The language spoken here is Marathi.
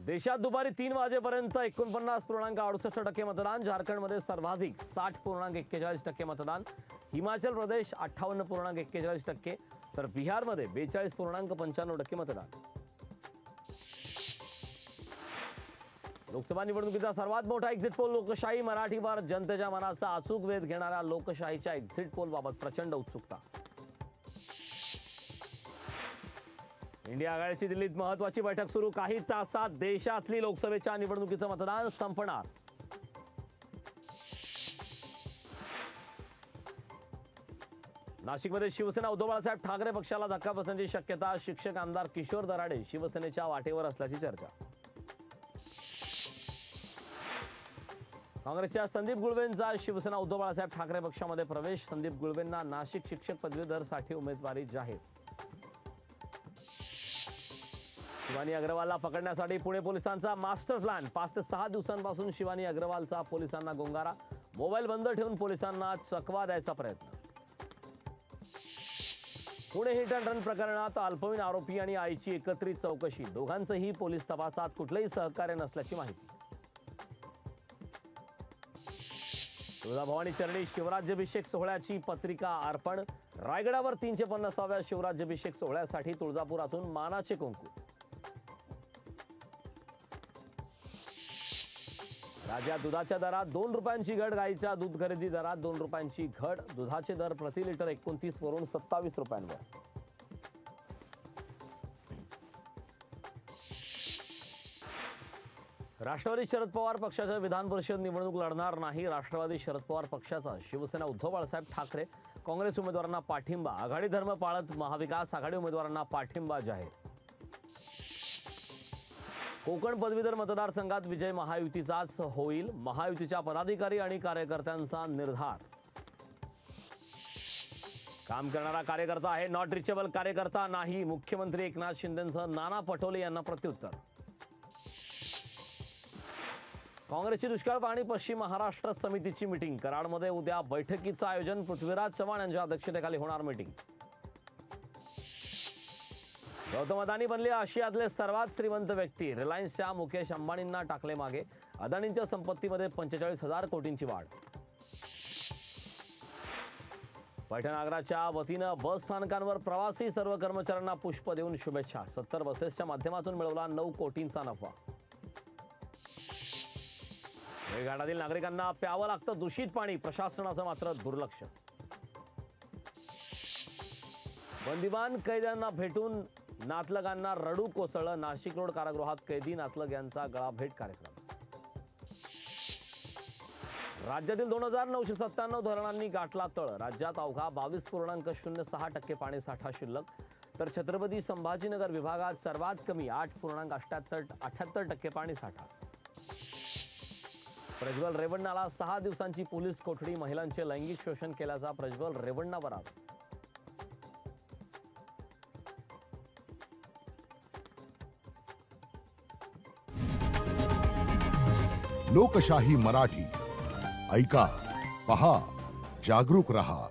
देशात दुपारी 3 वाजेपर्यंत 49.68% मतदान, झारखंडमध्ये सर्वाधिक 60.41% मतदान, हिमाचल प्रदेश 58.41%, तर बिहारमध्ये 42.95% मतदान. लोकसभा निवडणुकीचा सर्वात मोठा एक्झिट पोल लोकशाही मराठीवर. जनतेच्या मनाचा अचूक वेध घेणाऱ्या लोकशाहीच्या एक्झिट पोल बाबत प्रचंड उत्सुकता. इंडिया आघाडीची दिल्लीत महत्त्वाची बैठक सुरू. काही तासात देशातली लोकसभेच्या निवडणुकीचं मतदान संपणार. नाशिकमध्ये शिवसेना उद्धव बाळासाहेब ठाकरे पक्षाला धक्का बसण्याची शक्यता. शिक्षक आमदार किशोर दराडे शिवसेनेच्या वाटेवर असल्याची चर्चा. काँग्रेसच्या संदीप गुळवेंचा शिवसेना उद्धव बाळासाहेब ठाकरे पक्षामध्ये प्रवेश. संदीप गुळवेंना नाशिक शिक्षक पदवीधरसाठी उमेदवारी जाहीर. शिवानी अग्रवालला पकडण्यासाठी पुणे पोलिसांचा मास्टर प्लॅन. 5 ते 6 दिवसांपासून शिवानी अग्रवालचा पोलिसांना गोंगारा. मोबाईल बंद ठेवून पोलिसांना चकवा द्यायचा प्रयत्न. पुणे हिट अँड रन प्रकरणात अल्पवयीन आरोपी आणि आईची एकत्रित चौकशी. दोघांचंही पोलीस तपासात कुठलंही सहकार्य नसल्याची माहिती. तुळजाभवानी चरणी शिवराज्याभिषेक सोहळ्याची पत्रिका अर्पण. रायगडावर 350व्या शिवराज्याभिषेक सोहळ्यासाठी तुळजापुरातून मानाचे कुंकू. राज्यात दुधाच्या दरात 2 रुपयांची घट. गाईच्या दूध खरेदी दरात 2 रुपयांची घट. दुधाचे दर प्रति लिटर 29 वरून 27 रुपयांवर. राष्ट्रवादी शरद पवार पक्षाच्या विधान परिषद निवडणूक लढणार नाही. राष्ट्रवादी शरद पवार पक्षाचा शिवसेना उद्धव बाळासाहेब ठाकरे, काँग्रेस उमेदवारांना पाठिंबा. आघाडी धर्म पाळत महाविकास आघाडी उमेदवारांना पाठिंबा जाहीर. कोकण पदवीधर मतदारसंघात विजय महायुतीचाच होईल. महायुतीच्या पदाधिकारी आणि कार्यकर्त्यांचा निर्धार. काम करणारा कार्यकर्ता आहे, नॉट रिचेबल कार्यकर्ता नाही. मुख्यमंत्री एकनाथ शिंदेंचं नाना पटोले यांना प्रत्युत्तर. काँग्रेसची दुष्काळ पाहणी पश्चिम महाराष्ट्र समितीची मीटिंग. कराडमध्ये उद्या बैठकीचं आयोजन. पृथ्वीराज चव्हाण यांच्या अध्यक्षतेखाली होणार मीटिंग. गौतम अदानी बनले आशियातले सर्वात श्रीमंत व्यक्ती. रिलायन्सच्या मुकेश अंबानींना टाकले मागे. अदानींच्या संपत्तीमध्ये 45,000 कोटींची वाढ. पैठण आग्राच्या वतीनं बस स्थानकांवर प्रवासी सर्व कर्मचाऱ्यांना पुष्प देऊन शुभेच्छा. 70 बसेसच्या माध्यमातून मिळवला 9 कोटींचा नफा. मेळघाटातील नागरिकांना प्यावं लागतं दूषित पाणी. प्रशासनाचं मात्र दुर्लक्ष. बंदिवान कैद्यांना भेटून नातलगांना रडू कोसळलं. नाशिक रोड कारागृहात कैदी नातलग यांचा गळाभेट कार्यक्रम. राज्यातील 2,997 धरणांनी गाठला तळ. राज्यात अवघा 22.06% पाणीसाठा शिल्लक. तर छत्रपती संभाजीनगर विभागात सर्वात कमी 8.78% पाणीसाठा. प्रज्वल रेवण्णाला 6 दिवसांची पोलीस कोठडी. महिलांचे लैंगिक शोषण केल्याचा प्रज्वल रेवण्णावर आरोप. लोकशाही मराठी ऐका, पहा, जागरूक रहा.